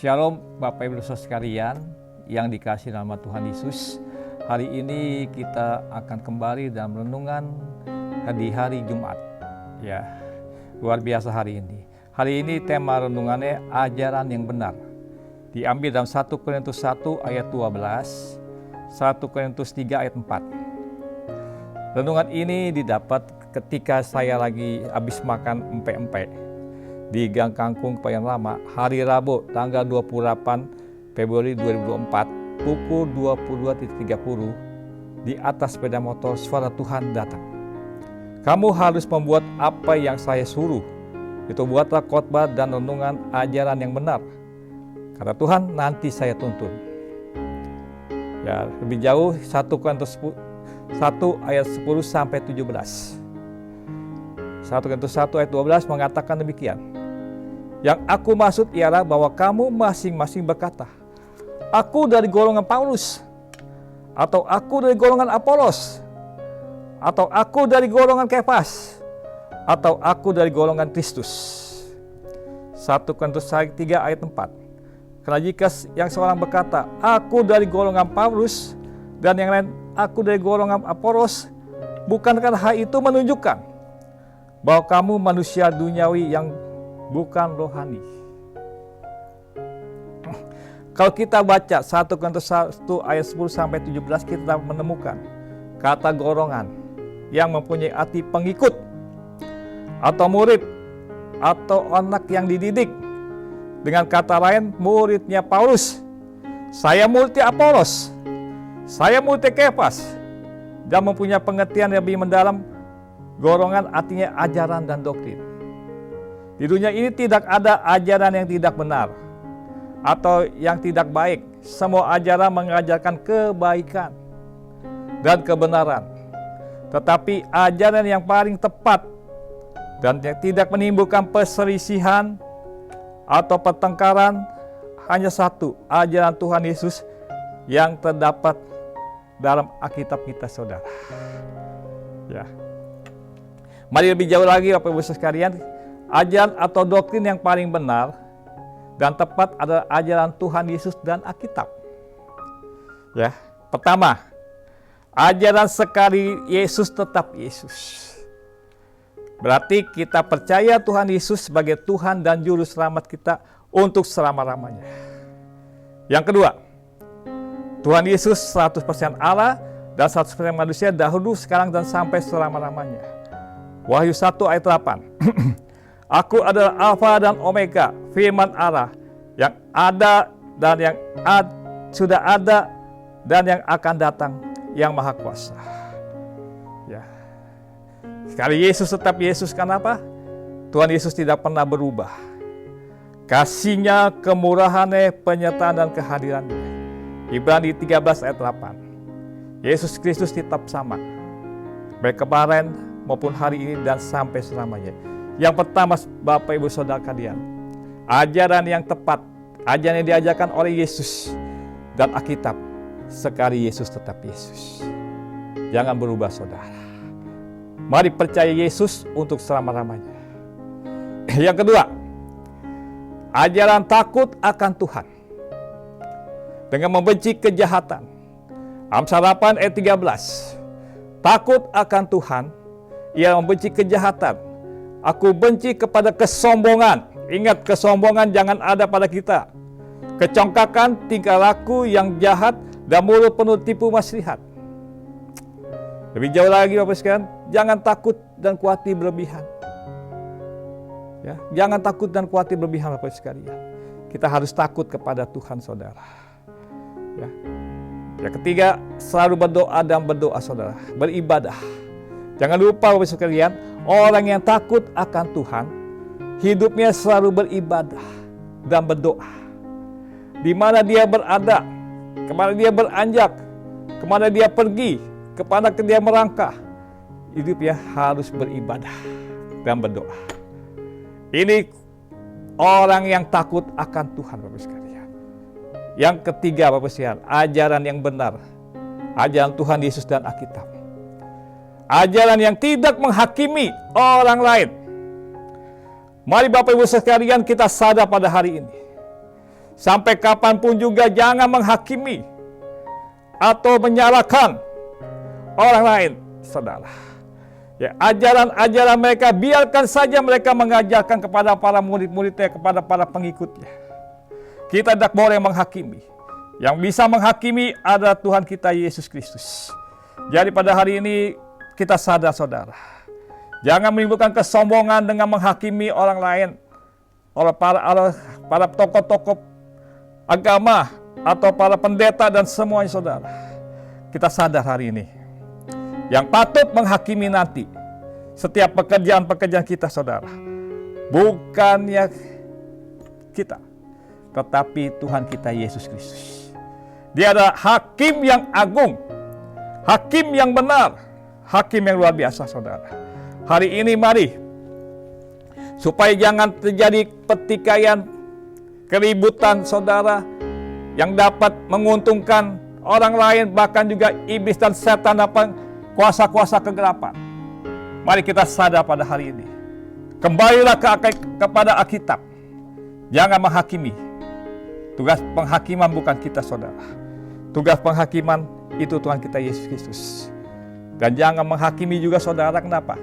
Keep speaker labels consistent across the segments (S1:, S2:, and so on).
S1: Shalom Bapak Ibu Saudara sekalian yang dikasihi nama Tuhan Yesus. Hari ini kita akan kembali dalam renungan di hari Jumat. Ya, luar biasa hari ini. Hari ini tema renungannya ajaran yang benar. Diambil dalam 1 Korintus 1 ayat 12, 1 Korintus 3 ayat 4. Renungan ini didapat ketika saya lagi habis makan empek-empek di Gang Kangkung Kebayoran Lama, hari Rabu tanggal 28 Februari 2024 pukul 22.30 di atas sepeda motor suara Tuhan datang. Kamu harus membuat apa yang saya suruh. Itu buatlah khotbah dan renungan ajaran yang benar. Kata Tuhan, nanti saya tuntun. Ya, lebih jauh 1 Korintus 1 ayat 10 sampai 17. 1 Korintus 1 ayat 12 mengatakan demikian. Yang aku maksud ialah bahwa kamu masing-masing berkata, aku dari golongan Paulus, atau aku dari golongan Apolos, atau aku dari golongan Kefas, atau aku dari golongan Kristus. 1 Korintus 3 ayat 4. Karena jika yang seorang berkata, aku dari golongan Paulus, dan yang lain, aku dari golongan Apolos, bukankah hal itu menunjukkan bahwa kamu manusia duniawi yang bukan rohani? Kalau kita baca 1 Korintus 1 ayat 10 sampai 17, kita menemukan kata golongan yang mempunyai arti pengikut atau murid atau anak yang dididik. Dengan kata lain, muridnya Paulus, saya muridnya Apolos, saya muridnya Kefas, dan mempunyai pengertian lebih mendalam. Golongan artinya ajaran dan doktrin. Di dunia ini tidak ada ajaran yang tidak benar atau yang tidak baik. Semua ajaran mengajarkan kebaikan dan kebenaran. Tetapi ajaran yang paling tepat dan yang tidak menimbulkan perselisihan atau pertengkaran hanya satu, ajaran Tuhan Yesus yang terdapat dalam Alkitab kita, saudara. Ya. Mari lebih jauh lagi Bapak Ibu sekalian, ajaran atau doktrin yang paling benar dan tepat adalah ajaran Tuhan Yesus dan Alkitab. Ya, pertama, ajaran sekali Yesus tetap Yesus. Berarti kita percaya Tuhan Yesus sebagai Tuhan dan Juru Selamat kita untuk selama-lamanya. Yang kedua, Tuhan Yesus 100% Allah dan 100% manusia dahulu, sekarang, dan sampai selama-lamanya. Wahyu 1 ayat 8. Aku adalah Alfa dan Omega, firman Allah, yang ada dan yang sudah ada dan yang akan datang, yang Maha Kuasa. Ya. Sekali Yesus tetap Yesus, kenapa? Tuhan Yesus tidak pernah berubah. Kasih-Nya, kemurahan-Nya, penyertaan dan kehadiran-Nya. Ibrani 13 ayat 8. Yesus Kristus tetap sama, baik kemarin maupun hari ini dan sampai selamanya. Yang pertama, Bapak Ibu Saudara kalian, ajaran yang tepat, ajaran yang diajarkan oleh Yesus dan Alkitab, sekali Yesus tetap Yesus. Jangan berubah, saudara. Mari percaya Yesus untuk selama-lamanya. Yang kedua, ajaran takut akan Tuhan dengan membenci kejahatan. Amsal 8 ayat 13. Takut akan Tuhan, ia membenci kejahatan. Aku benci kepada kesombongan. Ingat, kesombongan jangan ada pada kita. Kecongkakan, tingkah laku yang jahat, dan mulut penuh tipu muslihat. Lebih jauh lagi Bapak sekalian, jangan takut dan khawatir berlebihan. Ya, jangan takut dan khawatir berlebihan Bapak sekalian. Kita harus takut kepada Tuhan, saudara. Ya. Yang ketiga, selalu berdoa dan berdoa, saudara. Beribadah. Jangan lupa Bapak sekalian, orang yang takut akan Tuhan, hidupnya selalu beribadah dan berdoa. Di mana dia berada, kemana dia beranjak, kemana dia pergi, kemana dia merangkah, hidupnya harus beribadah dan berdoa. Ini orang yang takut akan Tuhan, Bapak sekalian. Yang ketiga, Bapak sekalian, ajaran yang benar, ajaran Tuhan Yesus dan Alkitab. Ajaran yang tidak menghakimi orang lain. Mari Bapak Ibu sekalian, kita sadar pada hari ini, Sampai kapanpun juga jangan menghakimi atau menyalahkan orang lain, saudara. Ya, ajaran-ajaran mereka biarkan saja mereka mengajarkan kepada para murid-muridnya, kepada para pengikutnya. Kita tidak boleh menghakimi. Yang bisa menghakimi adalah Tuhan kita Yesus Kristus. Jadi pada hari ini kita sadar, saudara. Jangan menimbulkan kesombongan dengan menghakimi orang lain, oleh para tokoh-tokoh agama atau para pendeta dan semuanya, saudara. Kita sadar hari ini. Yang patut menghakimi nanti setiap pekerjaan-pekerjaan kita, saudara, bukannya kita, tetapi Tuhan kita Yesus Kristus. Dia adalah hakim yang agung, hakim yang benar, hakim yang luar biasa, saudara. Hari ini mari, supaya jangan terjadi pertikaian, keributan, saudara, yang dapat menguntungkan orang lain, bahkan juga iblis dan setan, dapat kuasa-kuasa kegelapan. Mari kita sadar pada hari ini. Kembalilah kepada Alkitab. Jangan menghakimi. Tugas penghakiman bukan kita, saudara. Tugas penghakiman itu Tuhan kita Yesus Kristus. Dan jangan menghakimi juga, saudara. Kenapa?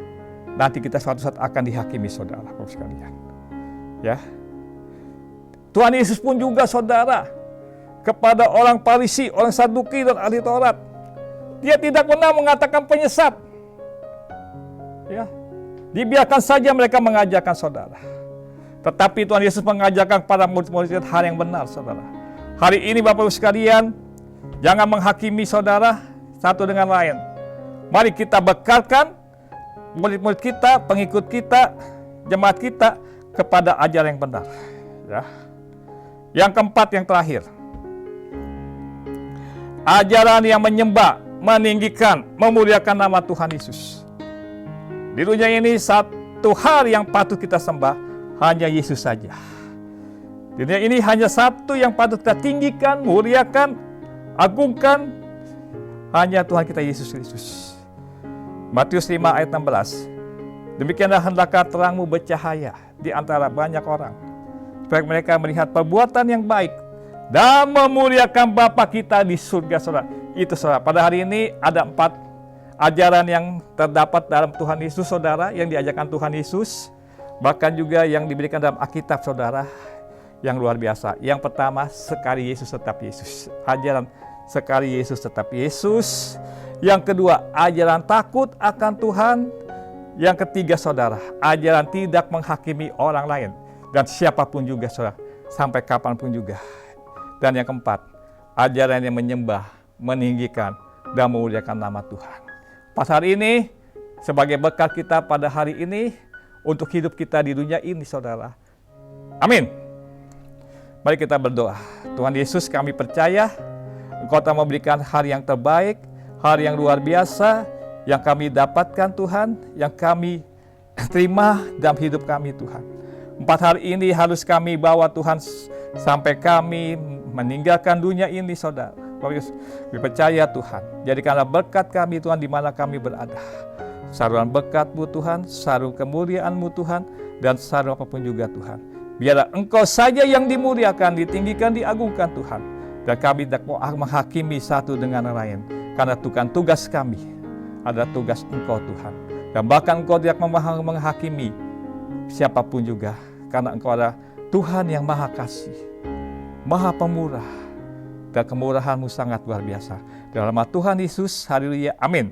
S1: Nanti kita suatu saat akan dihakimi, saudara, Bapak sekalian. Ya. Tuhan Yesus pun juga, saudara, kepada orang Farisi, orang Saduki dan ahli Taurat, dia tidak pernah mengatakan penyesat. Ya. Dibiarkan saja mereka mengajarkan, saudara. Tetapi Tuhan Yesus mengajarkan kepada murid-murid hal yang benar, saudara. Hari ini Bapak Ibu sekalian, jangan menghakimi saudara satu dengan lain. Mari kita bekalkan murid-murid kita, pengikut kita, jemaat kita kepada ajaran yang benar. Ya. Yang keempat, yang terakhir. Ajaran yang menyembah, meninggikan, memuliakan nama Tuhan Yesus. Di dunia ini satu hal yang patut kita sembah, hanya Yesus saja. Di dunia ini hanya satu yang patut kita tinggikan, muliakan, agungkan, hanya Tuhan kita Yesus Kristus. Matius 5 ayat 16. Demikianlah hendaklah terangmu bercahaya di antara banyak orang, supaya mereka melihat perbuatan yang baik dan memuliakan Bapa kita di surga, saudara. Itu, saudara. Pada hari ini ada 4 ajaran yang terdapat dalam Tuhan Yesus, saudara, yang diajarkan Tuhan Yesus, bahkan juga yang diberikan dalam Alkitab, saudara, yang luar biasa. Yang pertama, sekali Yesus tetap Yesus. Ajaran sekali Yesus tetap Yesus. Yang kedua, ajaran takut akan Tuhan. Yang ketiga, saudara, ajaran tidak menghakimi orang lain dan siapapun juga, saudara, sampai kapanpun juga. Dan yang keempat, ajaran yang menyembah, meninggikan, dan memuliakan nama Tuhan. Pas hari ini, sebagai bekal kita pada hari ini, untuk hidup kita di dunia ini, saudara. Amin. Mari kita berdoa. Tuhan Yesus, kami percaya Engkau telah memberikan hari yang terbaik, hari yang luar biasa, yang kami dapatkan, Tuhan, yang kami terima dalam hidup kami, Tuhan. 4 hari ini harus kami bawa, Tuhan, sampai kami meninggalkan dunia ini, saudara. Kami percaya, Tuhan, jadikanlah berkat kami, Tuhan, di mana kami berada. Saruan berkat-Mu, Tuhan, sarung kemuliaan-Mu, Tuhan, dan sarung apapun juga, Tuhan. Biarlah Engkau saja yang dimuliakan, ditinggikan, diagungkan, Tuhan. Dan kami tidak mau menghakimi satu dengan yang lain. Karena Tuhan, tugas kami adalah tugas Engkau, Tuhan. Dan bahkan Engkau tidak menghakimi siapapun juga. Karena Engkau adalah Tuhan yang Maha Kasih, Maha Pemurah. Dan kemurahan-Mu sangat luar biasa. Dalam nama Tuhan Yesus, haleluya, amin.